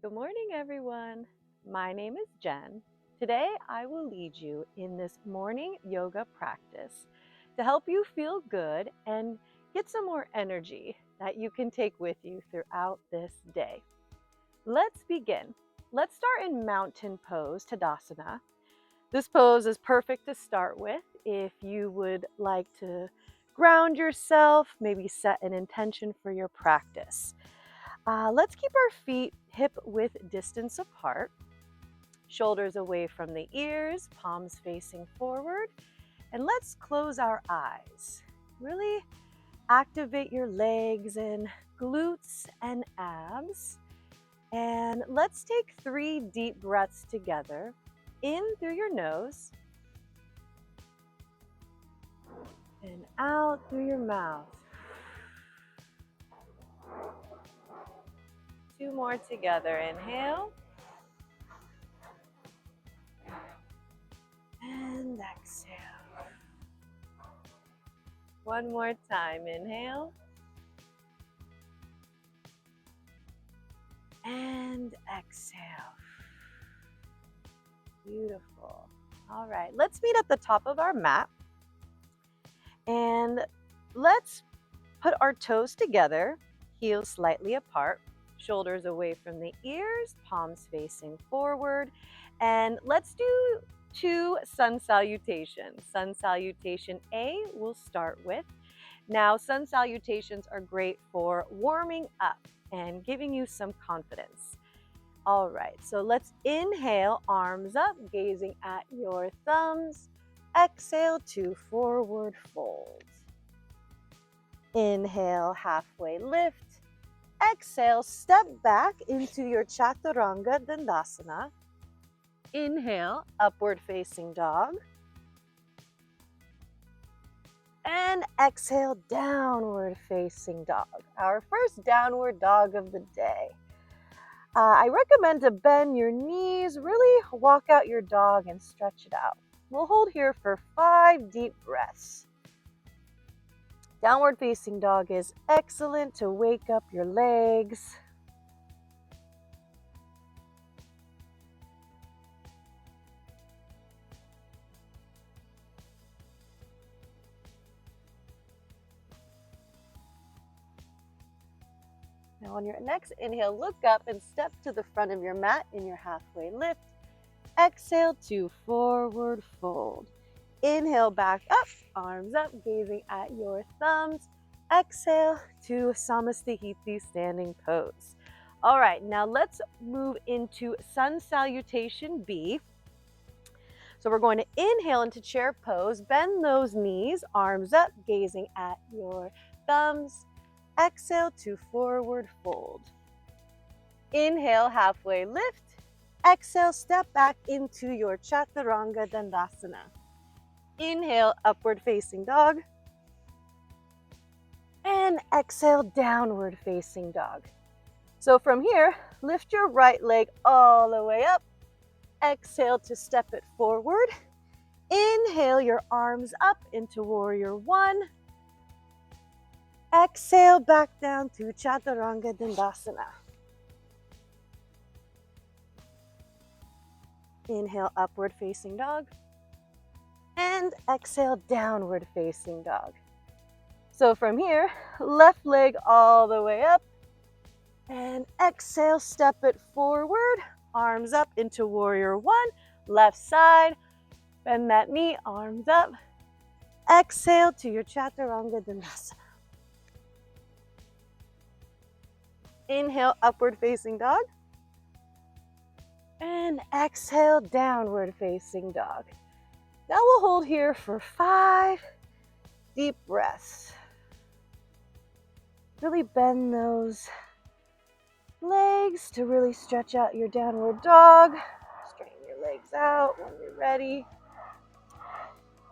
Good morning, everyone. My name is Jen. Today, I will lead you in this morning yoga practice to help you feel good and get some more energy that you can take with you throughout this day. Let's begin. Let's start in mountain pose, Tadasana. This pose is perfect to start with if you would like to ground yourself, maybe set an intention for your practice. Let's keep our feet hip width distance apart, shoulders away from the ears, palms facing forward, and let's close our eyes. Really activate your legs and glutes and abs. And let's take 3 deep breaths together. In through your nose and out through your mouth. 2 more together. Inhale and exhale. One more time. Inhale and exhale. Beautiful. All right, let's meet at the top of our mat and let's put our toes together, heels slightly apart, shoulders away from the ears, palms facing forward, and let's do 2 sun salutations. Sun salutation A we'll start with. Now, sun salutations are great for warming up and giving you some confidence. All right, so let's inhale, arms up, gazing at your thumbs. Exhale to forward fold. Inhale, halfway lift. Exhale, step back into your Chaturanga Dandasana. Inhale, upward facing dog. And exhale, downward facing dog. Our first downward dog of the day. I recommend to bend your knees, really walk out your dog and stretch it out. We'll hold here for 5 deep breaths. Downward facing dog is excellent to wake up your legs. Now on your next inhale, look up and step to the front of your mat in your halfway lift. Exhale to forward fold. Inhale back up, arms up, gazing at your thumbs. Exhale to Samastahiti standing pose. All right, now let's move into sun salutation B. So we're going to inhale into chair pose, bend those knees, arms up, gazing at your thumbs. Exhale to forward fold. Inhale, halfway lift. Exhale, step back into your Chaturanga Dandasana. Inhale, upward facing dog. And exhale, downward facing dog. So from here, lift your right leg all the way up. Exhale to step it forward. Inhale your arms up into warrior one. Exhale back down to Chaturanga Dandasana. Inhale, upward facing dog. And exhale, downward facing dog. So from here, left leg all the way up. And exhale, step it forward. Arms up into warrior one. Left side. Bend that knee, arms up. Exhale to your Chaturanga Dandasana. Inhale, upward facing dog. And exhale, downward facing dog. Now we'll hold here for 5 deep breaths. Really bend those legs to really stretch out your downward dog. Straighten your legs out when you're ready.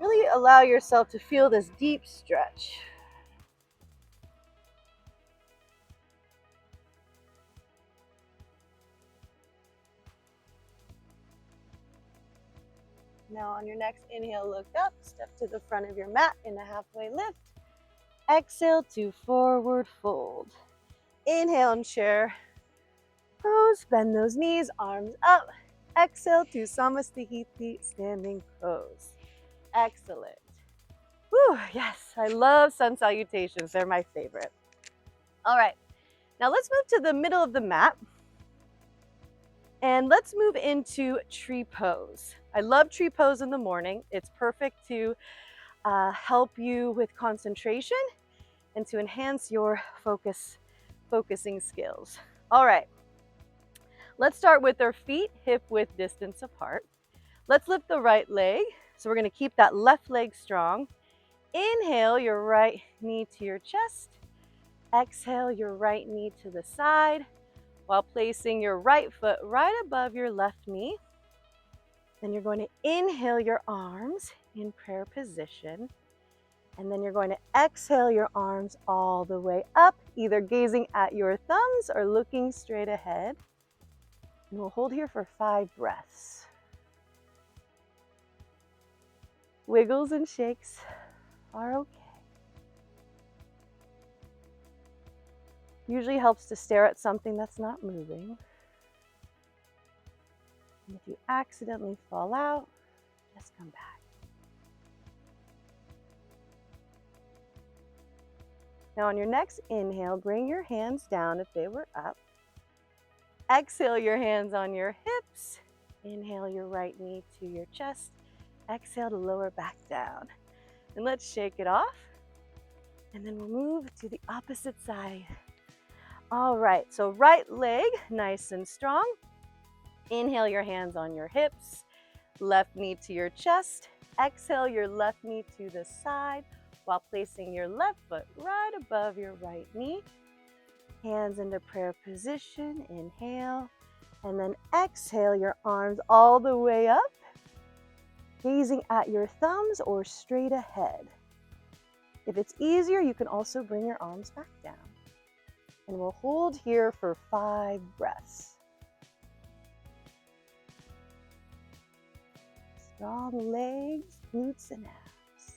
Really allow yourself to feel this deep stretch. Now on your next inhale, look up, step to the front of your mat in a halfway lift. Exhale to forward fold. Inhale and chair pose. Bend those knees, arms up. Exhale to Samasthiti, standing pose. Excellent. Whew, yes, I love sun salutations. They're my favorite. All right, now let's move to the middle of the mat. And let's move into tree pose. I love tree pose in the morning. It's perfect to help you with concentration and to enhance your focusing skills. All right, let's start with our feet hip width distance apart. Let's lift the right leg. So we're gonna keep that left leg strong. Inhale your right knee to your chest. Exhale your right knee to the side while placing your right foot right above your left knee. Then you're going to inhale your arms in prayer position. And then you're going to exhale your arms all the way up, either gazing at your thumbs or looking straight ahead. And we'll hold here for 5 breaths. Wiggles and shakes are okay. Usually helps to stare at something that's not moving. And if you accidentally fall out, just come back. Now on your next inhale, bring your hands down if they were up. Exhale your hands on your hips. Inhale your right knee to your chest. Exhale to lower back down. And let's shake it off. And then we'll move to the opposite side. All right, so right leg nice and strong. Inhale your hands on your hips. Left knee to your chest. Exhale your left knee to the side while placing your left foot right above your right knee. Hands into prayer position. Inhale. And then exhale your arms all the way up, gazing at your thumbs or straight ahead. If it's easier, you can also bring your arms back down. And we'll hold here for 5 breaths. Strong legs, glutes, and abs.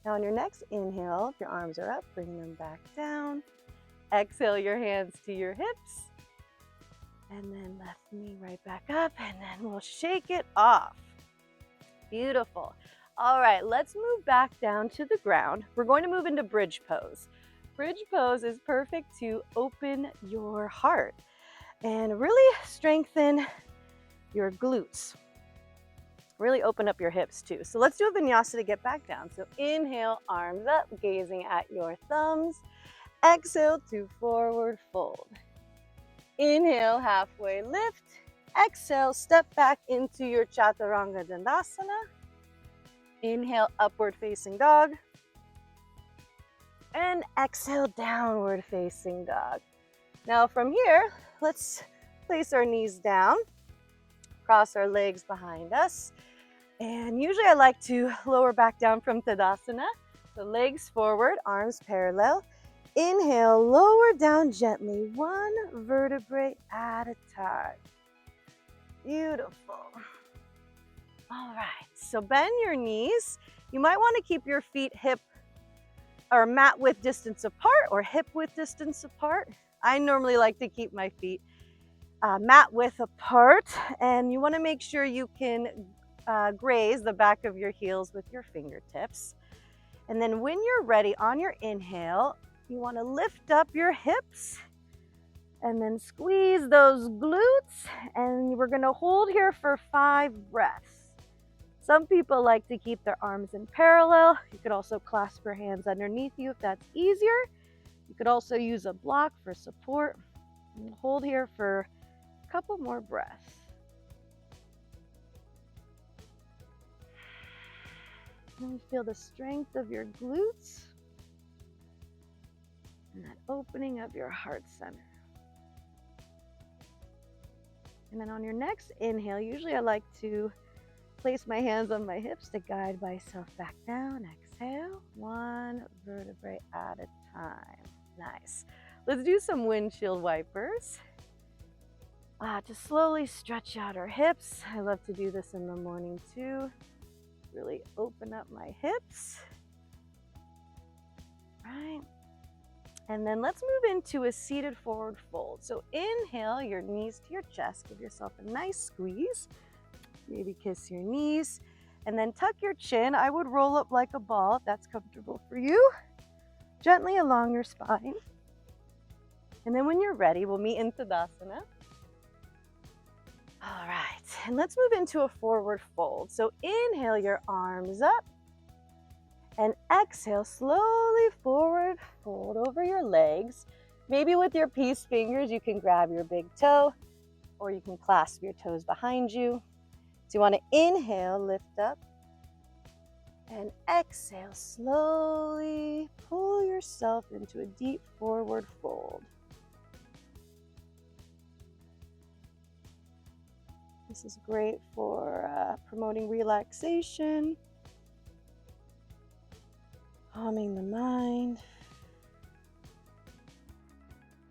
Now on your next inhale, if your arms are up, bring them back down. Exhale your hands to your hips. And then left knee right back up, and then we'll shake it off. Beautiful. All right, let's move back down to the ground. We're going to move into bridge pose. Bridge pose is perfect to open your heart and really strengthen your glutes. Really open up your hips too. So let's do a vinyasa to get back down. So inhale, arms up, gazing at your thumbs. Exhale to forward fold. Inhale, halfway lift. Exhale, step back into your Chaturanga Dandasana. Inhale, upward facing dog. And exhale, downward facing dog. Now from here, let's place our knees down, cross our legs behind us. And usually I like to lower back down from Tadasana. So legs forward, arms parallel. Inhale, lower down gently, 1 vertebrae at a time. Beautiful. All right, so bend your knees. You might want to keep your feet hip or mat width distance apart or hip width distance apart. I normally like to keep my feet mat width apart, and you want to make sure you can graze the back of your heels with your fingertips. And then when you're ready, on your inhale, you want to lift up your hips and then squeeze those glutes, and we're going to hold here for 5 breaths. Some people like to keep their arms in parallel. You could also clasp your hands underneath you if that's easier. You could also use a block for support. And hold here for a couple more breaths. And feel the strength of your glutes and that opening of your heart center. And then on your next inhale, usually I like to place my hands on my hips to guide myself back down. Exhale, 1 vertebrae at a time. Nice. Let's do some windshield wipers. To slowly stretch out our hips. I love to do this in the morning too. Really open up my hips. Right. And then let's move into a seated forward fold. So inhale your knees to your chest. Give yourself a nice squeeze. Maybe kiss your knees. And then tuck your chin. I would roll up like a ball if that's comfortable for you. Gently along your spine. And then when you're ready, we'll meet in Tadasana. All right, and let's move into a forward fold. So inhale your arms up and exhale, slowly forward fold over your legs. Maybe with your peace fingers, you can grab your big toe or you can clasp your toes behind you. So you want to inhale, lift up, and exhale, slowly pull yourself into a deep forward fold. This is great for promoting relaxation, calming the mind.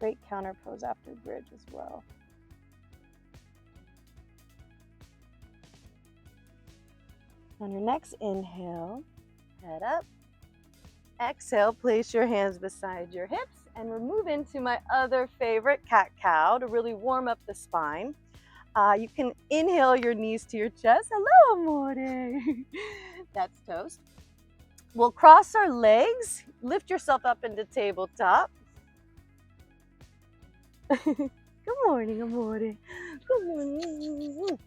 Great counter pose after bridge as well. On your next inhale, head up. Exhale, place your hands beside your hips, and we'll move into my other favorite, cat-cow, to really warm up the spine. You can inhale your knees to your chest. Hello, amore. That's toast. We'll cross our legs. Lift yourself up into tabletop. Good morning, amore. Good morning.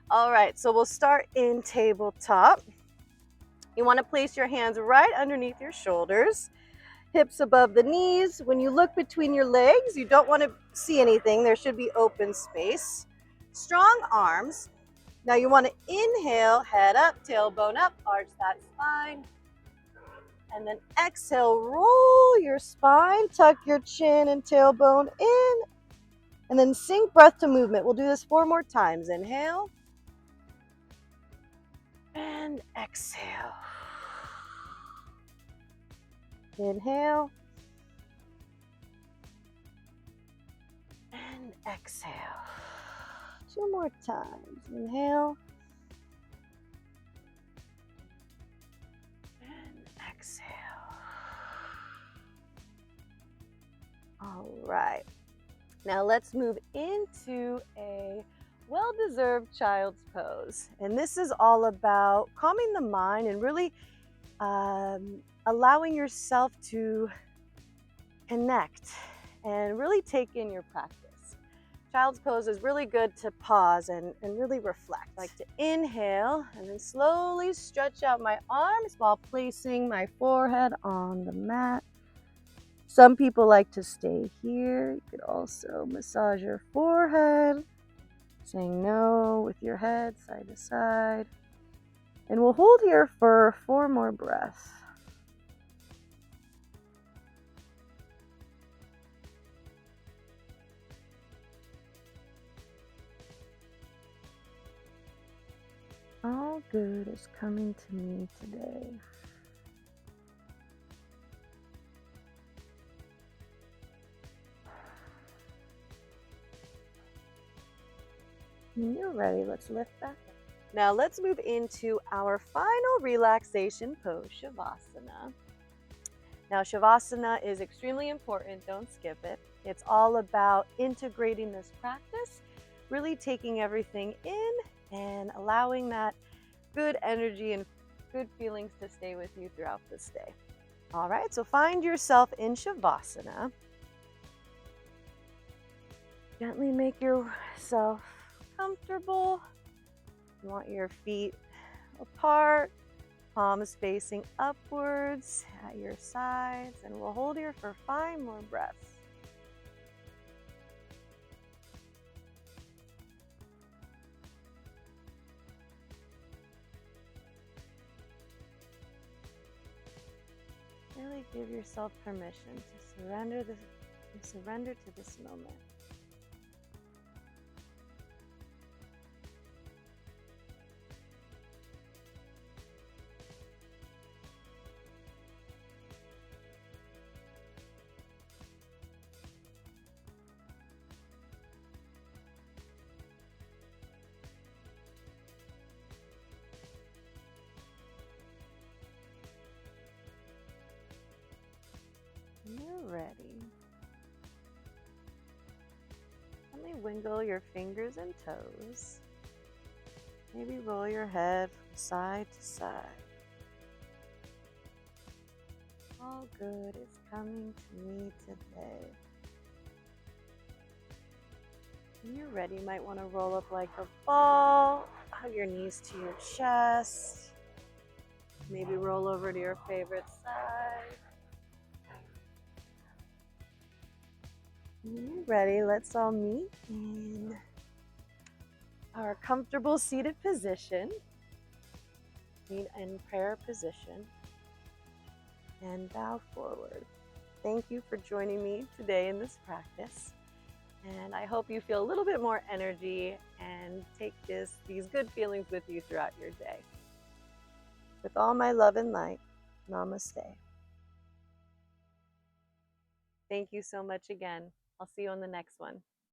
All right, so we'll start in tabletop. You want to place your hands right underneath your shoulders. Hips above the knees. When you look between your legs, you don't want to see anything. There should be open space. Strong arms. Now you want to inhale, head up, tailbone up, arch that spine. And then exhale, roll your spine, tuck your chin and tailbone in. And then sync breath to movement. We'll do this 4 more times. Inhale. And exhale. Inhale. And exhale. 2 more times. Inhale. And exhale. All right. Now let's move into a well-deserved child's pose. And this is all about calming the mind and really allowing yourself to connect and really take in your practice. Child's pose is really good to pause and really reflect. I like to inhale and then slowly stretch out my arms while placing my forehead on the mat. Some people like to stay here. You could also massage your forehead, saying no with your head side to side. And we'll hold here for 4 more breaths. All good is coming to me today. When you're ready, let's lift back up. Now let's move into our final relaxation pose, Shavasana. Now Shavasana is extremely important, don't skip it. It's all about integrating this practice, really taking everything in and allowing that good energy and good feelings to stay with you throughout this day. All right, so find yourself in Shavasana. Gently make yourself comfortable. You want your feet apart, palms facing upwards at your sides, and we'll hold here for 5 more breaths. Really give yourself permission to surrender to this moment. ready, gently wiggle your fingers and toes. Maybe roll your head from side to side. All good is coming to me today. When you're ready, you might want to roll up like a ball, hug your knees to your chest, maybe roll over to your favorite side. When you're ready, let's all meet in our comfortable seated position, meet in prayer position, and bow forward. Thank you for joining me today in this practice. And I hope you feel a little bit more energy and take these good feelings with you throughout your day. With all my love and light, namaste. Thank you so much again. I'll see you on the next one.